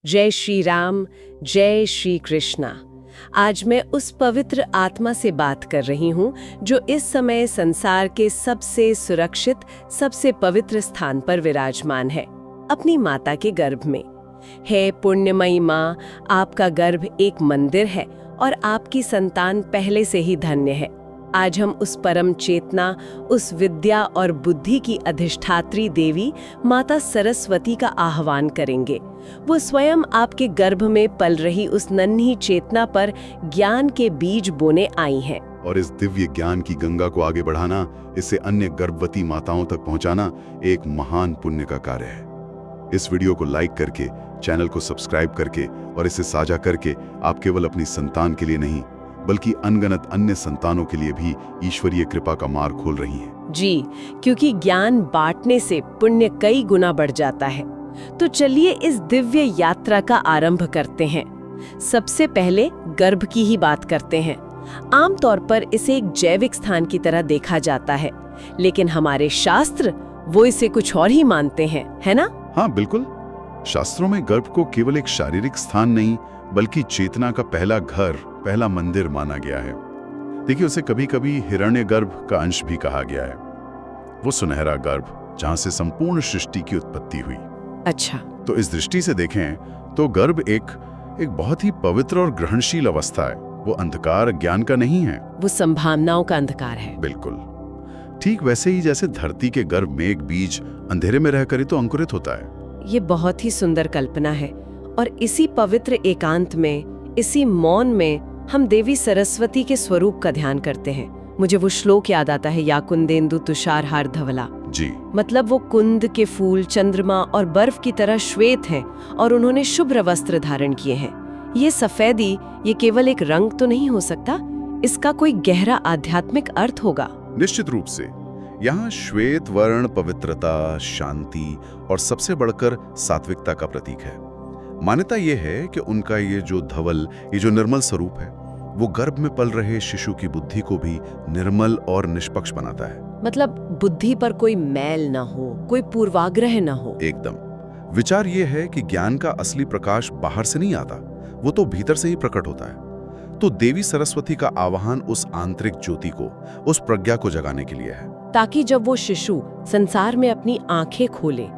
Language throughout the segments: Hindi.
जय श्री राम, जय श्री कृष्णा। आज मैं उस पवित्र आत्मा से बात कर रही हूँ जो इस समय संसार के सबसे सुरक्षित, सबसे पवित्र स्थान पर विराजमान है, अपनी माता के गर्भ में। हे पुण्यमयी माँ, आपका गर्भ एक मंदिर है और आपकी संतान पहले से ही धन्य है। आज हम उस परम चेतना, उस विद्या और बुद्धि की अधिष्ठात्री देवी माता सरस्वती का आह्वान करेंगे। वो स्वयं आपके गर्भ में पल रही उस नन्ही चेतना पर ज्ञान के बीज बोने आई हैं। और इस दिव्य ज्ञान की गंगा को आगे बढ़ाना, इसे अन्य गर्भवती माताओं तक पहुंचाना एक महान पुण्य का कार्य है। इस वीडियो को लाइक करके, चैनल को सब्सक्राइब करके और इसे साझा करके आप केवल अपनी संतान के लिए नहीं बल्कि अनगनत अन्य संतानों के लिए भी ईश्वरीय कृपा का मार्ग खोल रही हैं। जी, क्योंकि ज्ञान बांटने से पुण्य कई गुना बढ़ जाता है। तो चलिए इस दिव्य यात्रा का आरंभ करते हैं। सबसे पहले गर्भ की ही बात करते हैं। आमतौर पर इसे एक जैविक स्थान की तरह देखा जाता है, लेकिन हमारे शास्त्र वो इसे कुछ और ही मानते हैं, है ना? हाँ बिल्कुल। शास्त्रों में गर्भ को केवल एक शारीरिक स्थान नहीं बल्कि चेतना का पहला घर, पहला मंदिर माना गया है। देखिए, उसे कभी कभी हिरण्य गर्भ का अंश भी कहा गया है। वो सुनहरा गर्भ जहां से संपूर्ण सृष्टि की उत्पत्ति हुई। अच्छा, तो इस दृष्टि से देखें तो गर्भ एक बहुत ही पवित्र और ग्रहणशील अवस्था है। वो अंधकार ज्ञान का नहीं है, वो संभावनाओं का अंधकार है। बिल्कुल। ठीक वैसे ही जैसे धरती के गर्भ में एक बीज अंधेरे में रहकर ही तो अंकुरित होता है। ये बहुत ही सुंदर कल्पना है। और इसी पवित्र एकांत में, इसी मौन में हम देवी सरस्वती के स्वरूप का ध्यान करते हैं। मुझे वो श्लोक याद आता है, या कुंदेंदु तुषारहार धवला। जी, मतलब वो कुंद के फूल चंद्रमा और बर्फ की तरह श्वेत हैं और उन्होंने शुभ्र वस्त्र धारण किए हैं। ये सफेदी, ये केवल एक रंग तो नहीं हो सकता, इसका कोई गहरा आध्यात्मिक अर्थ होगा। निश्चित रूप से। यहाँ श्वेत वर्ण पवित्रता, शांति और सबसे बढ़कर सात्विकता का प्रतीक है। मान्यता ये है कि उनका ये जो धवल, ये जो निर्मल स्वरूप है, वो गर्भ में पल रहे शिशु की बुद्धि को भी निर्मल और निष्पक्ष बनाता है। मतलब बुद्धि पर कोई मैल ना हो, कोई पूर्वाग्रह ना हो। एकदम। विचार ये है कि ज्ञान का असली प्रकाश बाहर से नहीं आता, वो तो भीतर से ही प्रकट होता है। तो देवी सरस्वती का आह्वान उस आंतरिक ज्योति को, उस प्रज्ञा को जगाने के लिए है, ताकि जब वो शिशु संसार में अपनी आंखें खोले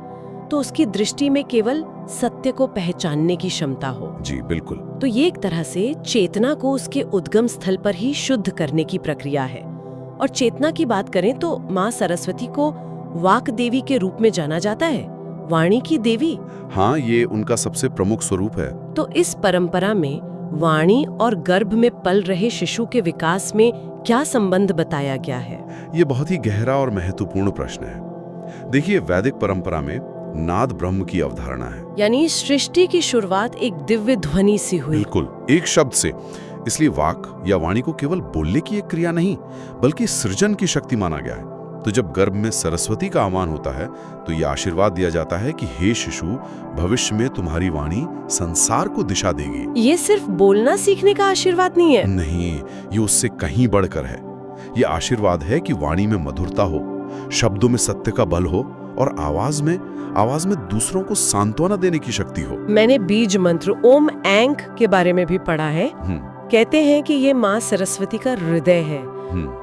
तो उसकी दृष्टि में केवल सत्य को पहचानने की क्षमता हो। जी बिल्कुल। तो ये एक तरह से चेतना को उसके उद्गम स्थल पर ही शुद्ध करने की प्रक्रिया है। और चेतना की बात करें तो माँ सरस्वती को वाक देवी के रूप में जाना जाता है, वाणी की देवी। हाँ, ये उनका सबसे प्रमुख स्वरूप है। तो इस परंपरा में वाणी और गर्भ में पल रहे शिशु के विकास में क्या संबंध बताया गया है? ये बहुत ही गहरा और महत्वपूर्ण प्रश्न है। देखिए, वैदिक परंपरा में नाद ब्रह्म की अवधारणा है, यानी सृष्टि की शुरुआत एक दिव्य ध्वनि से हुई। बिल्कुल, एक शब्द से। इसलिए वाक या वाणी को केवल बोलने की एक क्रिया नहीं बल्कि सृजन की शक्ति माना गया है। तो जब गर्भ में सरस्वती का आह्वान होता है तो यह आशीर्वाद दिया जाता है कि हे शिशु, भविष्य में तुम्हारी वाणी संसार को दिशा देगी। ये सिर्फ बोलना सीखने का आशीर्वाद नहीं है। नहीं, ये उससे कहीं बढ़कर है। ये आशीर्वाद है कि वाणी में मधुरता हो, शब्दों में सत्य का बल हो और आवाज में दूसरों को सांत्वना देने की शक्ति हो। मैंने बीज मंत्र ओम ऐंक के बारे में भी पढ़ा है। कहते हैं कि ये माँ सरस्वती का हृदय है।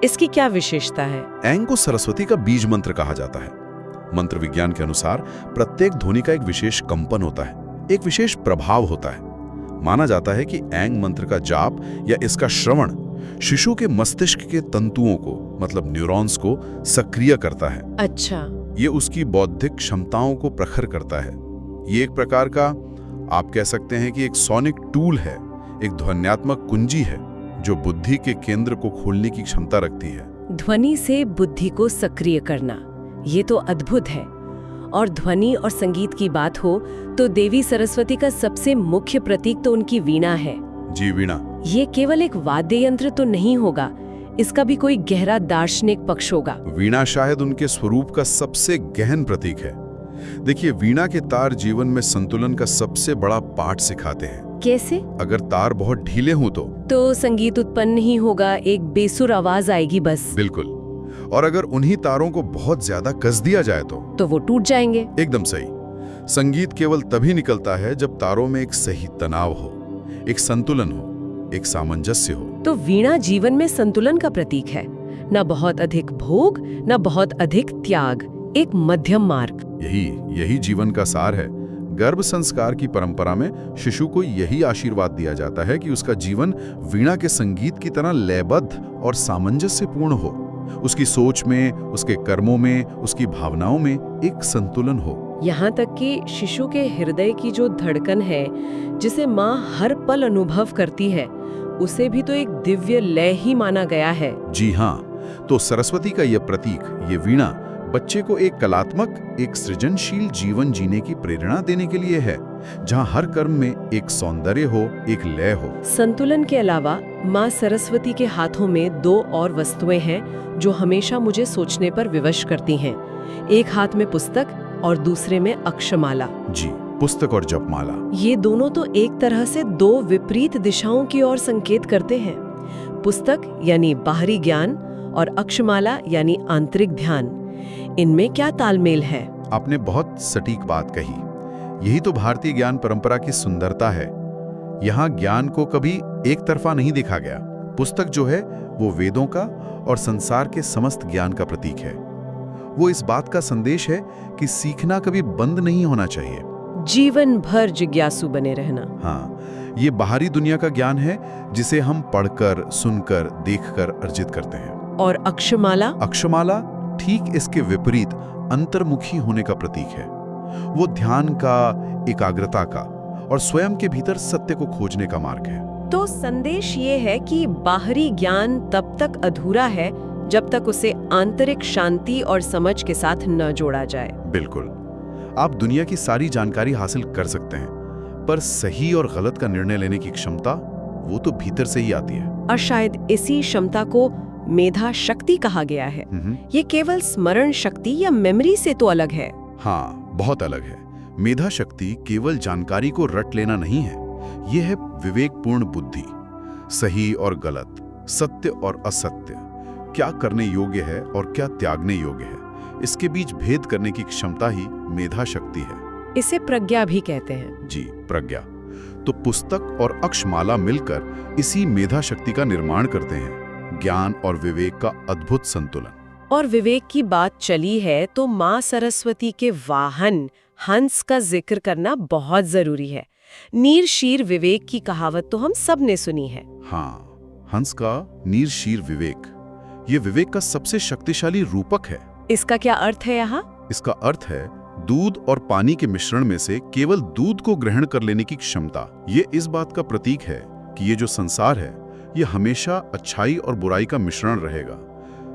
इसकी क्या विशेषता है? ऐंक को सरस्वती का बीज मंत्र कहा जाता है। मंत्र विज्ञान के अनुसार प्रत्येक ध्वनि का एक विशेष कंपन होता है, एक विशेष प्रभाव होता है। माना जाता है कि ऐंक मंत्र का जाप या इसका श्रवण शिशु के मस्तिष्क के तंतुओं को, मतलब न्यूरॉन्स को सक्रिय करता है। अच्छा। ये उसकी बौद्धिक क्षमताओं को प्रखर करता है। ये एक प्रकार का, आप कह सकते हैं कि एक सोनिक टूल है, एक ध्वन्यात्मक कुंजी है जो बुद्धि के केंद्र को खोलने की क्षमता रखती है। ध्वनि से बुद्धि को सक्रिय करना, ये तो अद्भुत है। और ध्वनि और संगीत की बात हो तो देवी सरस्वती का सबसे मुख्य प्रतीक तो उनकी वीणा है। जी, वीणा। ये केवल एक वाद्य यंत्र तो नहीं होगा, इसका भी कोई गहरा दार्शनिक पक्ष होगा। वीणा शायद उनके स्वरूप का सबसे गहन प्रतीक है। देखिए, वीणा के तार जीवन में संतुलन का सबसे बड़ा पाठ सिखाते हैं। कैसे? अगर तार बहुत ढीले हों तो संगीत उत्पन्न नहीं होगा, एक बेसुर आवाज आएगी बस। बिल्कुल। और अगर उन्हीं तारों को बहुत ज्यादा कस दिया जाए तो वो टूट जाएंगे। एकदम सही। संगीत केवल तभी निकलता है जब तारों में एक सही तनाव हो, एक संतुलन हो, एक सामंजस्य हो। तो वीणा जीवन में संतुलन का प्रतीक है, न बहुत अधिक भोग, न बहुत अधिक त्याग, एक मध्यम मार्ग। यही जीवन का सार है। गर्भ संस्कार की परंपरा में शिशु को यही आशीर्वाद दिया जाता है कि उसका जीवन वीणा के संगीत की तरह लयबद्ध और सामंजस्यपूर्ण हो। उसकी सोच में, उसके कर्मों में, उसकी भावनाओं में एक संतुलन हो। यहाँ तक कि शिशु के हृदय की जो धड़कन है, जिसे माँ हर पल अनुभव करती है, उसे भी तो एक दिव्य लय ही माना गया है। जी हाँ, तो सरस्वती का यह प्रतीक, ये वीणा, बच्चे को एक कलात्मक, एक सृजनशील जीवन जीने की प्रेरणा देने के लिए है, जहाँ हर कर्म में एक सौंदर्य हो, एक लय हो। संतुलन के अलावा माँ सरस्वती के हाथों में 2 और वस्तुएं हैं जो हमेशा मुझे सोचने पर विवश करती हैं। एक हाथ में पुस्तक और दूसरे में अक्षमाला। जी, पुस्तक और जपमाला। ये दोनों तो एक तरह से 2 विपरीत दिशाओं की ओर संकेत करते हैं। पुस्तक यानी बाहरी ज्ञान और अक्षमाला यानी आंतरिक ध्यान। इनमें क्या तालमेल है? आपने बहुत सटीक बात कही। यही तो भारतीय ज्ञान परंपरा की सुंदरता है। यहाँ ज्ञान को कभी एक तरफा नहीं देखा गया। पुस्तक जो है वो वेदों का और संसार के समस्त ज्ञान का प्रतीक है। वो इस बात का संदेश है कि सीखना कभी बंद नहीं होना चाहिए, जीवन भर जिज्ञासु बने रहना। हाँ, ये बाहरी दुनिया का ज्ञान है जिसे हम पढ़कर, सुनकर, देखकर अर्जित करते हैं। और अक्षमाला? अक्षमाला ठीक इसके विपरीत अंतर्मुखी होने का प्रतीक है। वो ध्यान का, एकाग्रता का और स्वयं के भीतर सत्य को खोजने का मार्ग है। तो संदेश ये है कि बाहरी ज्ञान तब तक अधूरा है जब तक उसे आंतरिक शांति और समझ के साथ न जोड़ा जाए। बिल्कुल। आप दुनिया की सारी जानकारी हासिल कर सकते हैं, पर सही और गलत का निर्णय लेने की क्षमता वो तो भीतर से ही आती है। और शायद इसी क्षमता को मेधा शक्ति कहा गया है। ये केवल स्मरण शक्ति या मेमोरी से तो अलग है। हाँ, बहुत अलग है। मेधा शक्ति केवल जानकारी को रट लेना नहीं है, ये है विवेकपूर्ण बुद्धि। सही और गलत, सत्य और असत्य, क्या करने योग्य है और क्या त्यागने योग्य है, इसके बीच भेद करने की क्षमता ही मेधा शक्ति है। इसे प्रज्ञा भी कहते हैं। जी, प्रज्ञा। तो पुस्तक और अक्षमाला मिलकर इसी मेधा शक्ति का निर्माण करते हैं, ज्ञान और विवेक का अद्भुत संतुलन। और विवेक की बात चली है तो माँ सरस्वती के वाहन हंस का जिक्र करना बहुत जरूरी है। नीर शीर विवेक की कहावत तो हम सब ने सुनी है। हाँ, हंस का नीर शीर विवेक, ये विवेक का सबसे शक्तिशाली रूपक है। इसका क्या अर्थ है यहाँ? इसका अर्थ है दूध और पानी के मिश्रण में से केवल दूध को ग्रहण कर लेने की क्षमता। ये इस बात का प्रतीक है कि ये जो संसार है, ये हमेशा अच्छाई और बुराई का मिश्रण रहेगा।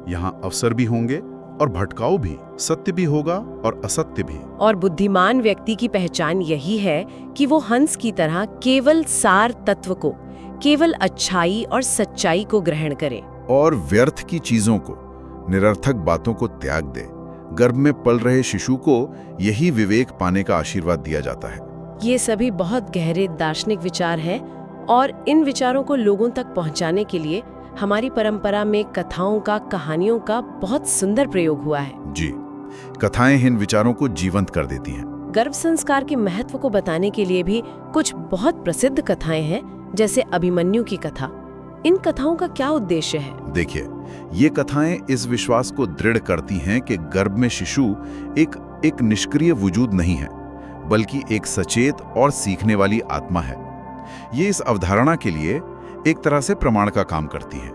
यहाँ अवसर भी होंगे और भटकाव भी, सत्य भी होगा और असत्य भी। और बुद्धिमान व्यक्ति की पहचान यही है कि वो हंस की तरह केवल सार तत्व को, केवल अच्छाई और सच्चाई को ग्रहण करे और व्यर्थ की चीजों को, निरर्थक बातों को त्याग दे। गर्भ में पल रहे शिशु को यही विवेक पाने का आशीर्वाद दिया जाता है। ये सभी बहुत गहरे दार्शनिक विचार हैं और इन विचारों को लोगों तक पहुंचाने के लिए हमारी परंपरा में कथाओं का, कहानियों का बहुत सुंदर प्रयोग हुआ है। जी, कथाएं इन विचारों को जीवंत कर देती हैं। गर्भ संस्कार के महत्व को बताने के लिए भी कुछ बहुत प्रसिद्ध कथाएं हैं, जैसे अभिमन्यु की कथा। इन कथाओं का क्या उद्देश्य है? देखिए, ये कथाएं इस विश्वास को दृढ़ करती हैं कि गर्भ में शिशु एक निष्क्रिय वजूद नहीं है, बल्कि एक सचेत और सीखने वाली आत्मा है। ये इस अवधारणा के लिए एक तरह से प्रमाण का काम करती है,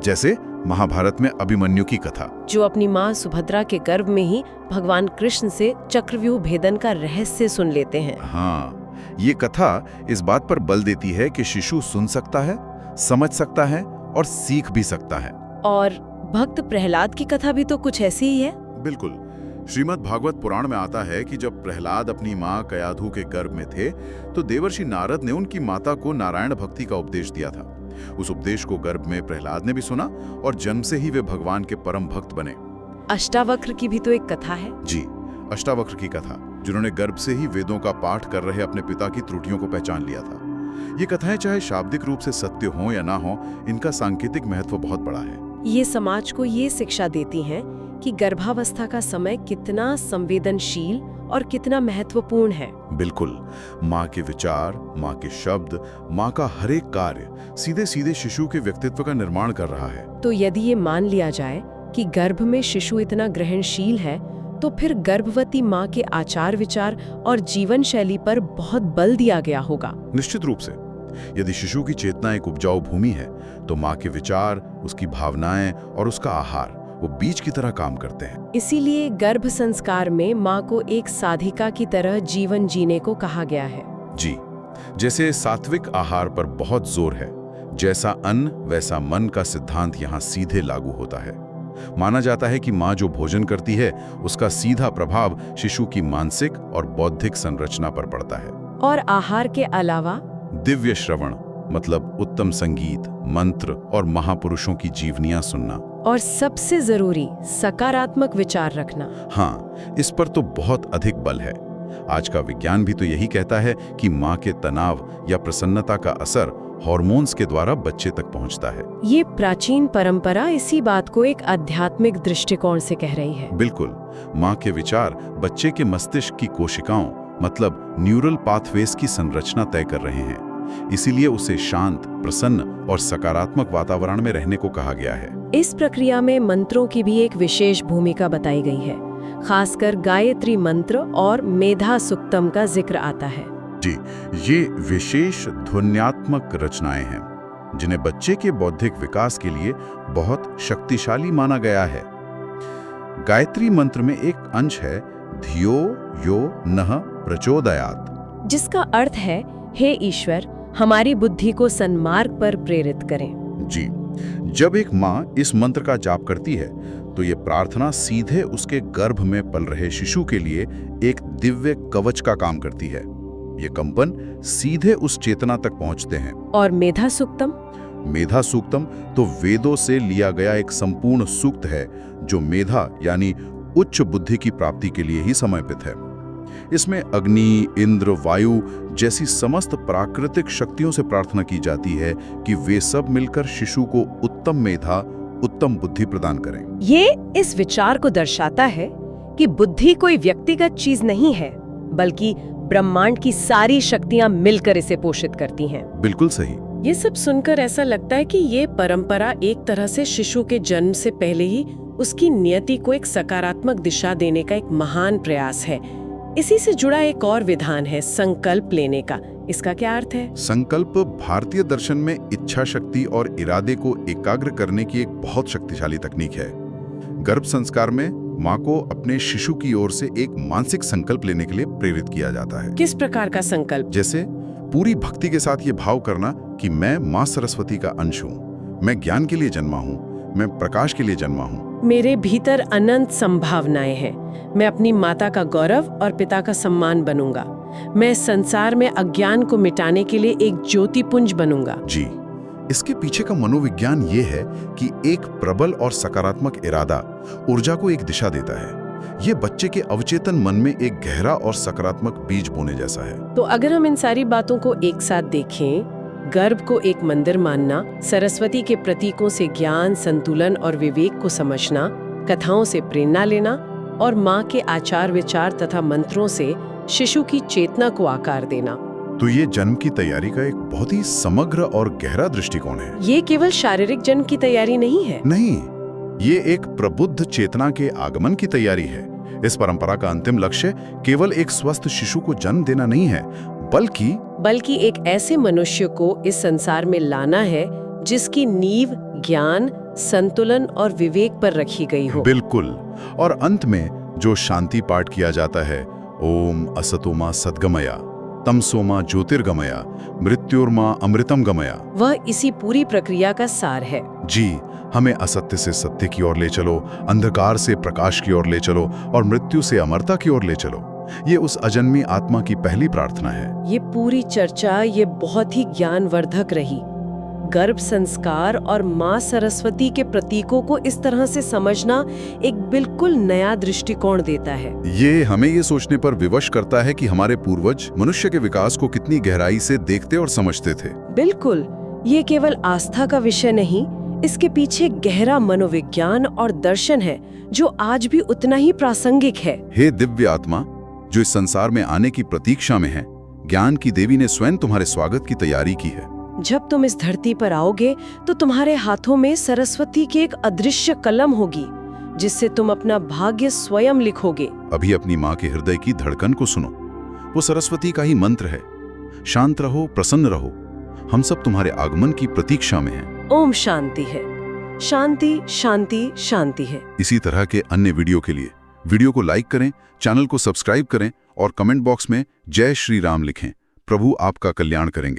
जैसे महाभारत में अभिमन्यु की कथा, जो अपनी माँ सुभद्रा के गर्भ में ही भगवान कृष्ण से चक्रव्यूह भेदन का रहस्य सुन लेते हैं। हाँ, ये कथा इस बात पर बल देती है कि शिशु सुन सकता है, समझ सकता है और सीख भी सकता है। और भक्त प्रहलाद की कथा भी तो कुछ ऐसी ही है। बिल्कुल। श्रीमद् भागवत पुराण में आता है कि जब प्रहलाद अपनी माँ कयाधु के गर्भ में थे, तो देवर्षि नारद ने उनकी माता को नारायण भक्ति का उपदेश दिया था। उस उपदेश को गर्भ में प्रहलाद ने भी सुना और जन्म से ही वे भगवान के परम भक्त बने। अष्टावक्र की भी तो एक कथा है। जी, अष्टावक्र की कथा, जिन्होंने गर्भ से ही वेदों का पाठ कर रहे अपने पिता की त्रुटियों को पहचान लिया था। ये कथाएं चाहे शाब्दिक रूप से सत्य हो या ना हो, इनका सांकेतिक महत्व बहुत बड़ा है। ये समाज को ये शिक्षा देती हैं कि गर्भावस्था का समय कितना संवेदनशील और कितना महत्वपूर्ण है। बिल्कुल, माँ के विचार, माँ के शब्द, माँ का हर एक कार्य सीधे सीधे शिशु के व्यक्तित्व का निर्माण कर रहा है। तो यदि ये मान लिया जाए कि गर्भ में शिशु इतना ग्रहणशील है, तो फिर गर्भवती माँ के आचार विचार और जीवन शैली पर बहुत बल दिया गया होगा। निश्चित रूप से, यदि शिशु की चेतना एक उपजाऊ भूमि है, तो माँ के विचार, उसकी भावनाएं और उसका आहार वो बीज की तरह काम करते हैं। इसीलिए गर्भ संस्कार में माँ को एक साधिका की तरह जीवन जीने को कहा गया है। जी, जैसे सात्विक आहार पर बहुत जोर है, जैसा अन्न वैसा मन का सिद्धांत यहाँ सीधे लागू होता है। माना जाता है कि माँ जो भोजन करती है, उसका सीधा प्रभाव शिशु की मानसिक और बौद्धिक संरचना पर पड़ता है। और आहार के अलावा दिव्य श्रवण, मतलब उत्तम संगीत, मंत्र और महापुरुषों की जीवनियां सुनना, और सबसे जरूरी सकारात्मक विचार रखना। हाँ, इस पर तो बहुत अधिक बल है। आज का विज्ञान भी तो यही कहता है कि माँ के तनाव या प्रसन्नता का असर हार्मोन्स के द्वारा बच्चे तक पहुँचता है। ये प्राचीन परंपरा इसी बात को एक आध्यात्मिक दृष्टिकोण से कह रही है। बिल्कुल, माँ के विचार बच्चे के मस्तिष्क की कोशिकाओं, मतलब न्यूरल पाथवेज की संरचना तय कर रहे हैं। इसीलिए उसे शांत, प्रसन्न और सकारात्मक वातावरण में रहने को कहा गया है। इस प्रक्रिया में मंत्रों की भी एक विशेष भूमिका बताई गई है। खासकर गायत्री मंत्र और मेधा सुक्तम का जिक्र आता है। जी, ये विशेष ध्वन्यात्मक रचनाएं हैं जिन्हें बच्चे के बौद्धिक विकास के लिए बहुत शक्तिशाली माना गया है। गायत्री मंत्र में एक अंश है धियो यो नः प्रचोदयात्, जिसका अर्थ है, हे ईश्वर, हमारी बुद्धि को सन्मार्ग पर प्रेरित करें। जी, जब एक माँ इस मंत्र का जाप करती है तो ये प्रार्थना सीधे उसके गर्भ में पल रहे शिशु के लिए एक दिव्य कवच का काम करती है। ये कंपन सीधे उस चेतना तक पहुंचते हैं। और मेधा सूक्तम? मेधा सूक्तम तो वेदों से लिया गया एक संपूर्ण सूक्त है जो मेधा यानी उच्च बुद्धि की प्राप्ति के लिए ही समर्पित है। इसमें अग्नि, इंद्र, वायु जैसी समस्त प्राकृतिक शक्तियों से प्रार्थना की जाती है कि वे सब मिलकर शिशु को उत्तम मेधा, उत्तम बुद्धि प्रदान करें। ये इस विचार को दर्शाता है कि बुद्धि कोई व्यक्तिगत चीज नहीं है, बल्कि ब्रह्मांड की सारी शक्तियां मिलकर इसे पोषित करती हैं। बिल्कुल सही। ये सब सुनकर ऐसा लगता है कि ये परंपरा एक तरह से शिशु के जन्म से पहले ही उसकी नियति को एक सकारात्मक दिशा देने का एक महान प्रयास है। इसी से जुड़ा एक और विधान है संकल्प लेने का। इसका क्या अर्थ है? संकल्प भारतीय दर्शन में इच्छा शक्ति और इरादे को एकाग्र करने की एक बहुत शक्तिशाली तकनीक है। गर्भ संस्कार में माँ को अपने शिशु की ओर से एक मानसिक संकल्प लेने के लिए प्रेरित किया जाता है। किस प्रकार का संकल्प? जैसे पूरी भक्ति के साथ ये भाव करना कि मैं माँ सरस्वती का अंश हूँ, मैं ज्ञान के लिए जन्मा हूँ, मैं प्रकाश के लिए जन्मा हूँ। मेरे भीतर अनंत संभावनाएं हैं। मैं अपनी माता का गौरव और पिता का सम्मान बनूंगा। मैं संसार में अज्ञान को मिटाने के लिए एक ज्योतिपुंज बनूंगा। जी, इसके पीछे का मनोविज्ञान ये है कि एक प्रबल और सकारात्मक इरादा ऊर्जा को एक दिशा देता है। ये बच्चे के अवचेतन मन में एक गहरा और सकारात्मक बीज बोने जैसा है। तो अगर हम इन सारी बातों को एक साथ देखें, गर्भ को एक मंदिर मानना, सरस्वती के प्रतीकों से ज्ञान, संतुलन और विवेक को समझना, कथाओं से प्रेरणा लेना और माँ के आचार विचार तथा मंत्रों से शिशु की चेतना को आकार देना, तो ये जन्म की तैयारी का एक बहुत ही समग्र और गहरा दृष्टिकोण है। ये केवल शारीरिक जन्म की तैयारी नहीं है। नहीं, ये एक प्रबुद्ध चेतना के आगमन की तैयारी है। इस परंपरा का अंतिम लक्ष्य केवल एक स्वस्थ शिशु को जन्म देना नहीं है, बल्कि एक ऐसे मनुष्य को इस संसार में लाना है जिसकी नींव ज्ञान, संतुलन और विवेक पर रखी गई हो। बिल्कुल। और अंत में जो शांति पाठ किया जाता है, ओम असतोमा सद्गमया, तमसोमा ज्योतिर्गमया, मृत्युर्मा अमृतम गमया, वह इसी पूरी प्रक्रिया का सार है। जी, हमें असत्य से सत्य की ओर ले चलो, अंधकार से प्रकाश की ओर ले चलो और मृत्यु से अमरता की ओर ले चलो। ये उस अजन्मी आत्मा की पहली प्रार्थना है। ये पूरी चर्चा ये बहुत ही ज्ञानवर्धक रही। गर्भ संस्कार और माँ सरस्वती के प्रतीकों को इस तरह से समझना एक बिल्कुल नया दृष्टिकोण देता है। ये हमें ये सोचने पर विवश करता है कि हमारे पूर्वज मनुष्य के विकास को कितनी गहराई से देखते और समझते थे। बिल्कुल, ये केवल आस्था का विषय नहीं, इसके पीछे गहरा मनोविज्ञान और दर्शन है जो आज भी उतना ही प्रासंगिक है। हे दिव्य आत्मा, जो इस संसार में आने की प्रतीक्षा में हैं। ज्ञान की देवी ने स्वयं तुम्हारे स्वागत की तैयारी की है। जब तुम इस धरती पर आओगे तो तुम्हारे हाथों में सरस्वती की एक अदृश्य कलम होगी, जिससे तुम अपना भाग्य स्वयं लिखोगे। अभी अपनी माँ के हृदय की धड़कन को सुनो। वो सरस्वती का ही मंत्र है। शांत रहो, प्रसन्न रहो। हम सब तुम्हारे आगमन की प्रतीक्षा में हैं। ओम शांति है। शांति शांति शांति है। इसी तरह के अन्य वीडियो के लिए वीडियो को लाइक करें, चैनल को सब्सक्राइब करें और कमेंट बॉक्स में जय श्री राम लिखें। प्रभु आपका कल्याण करेंगे।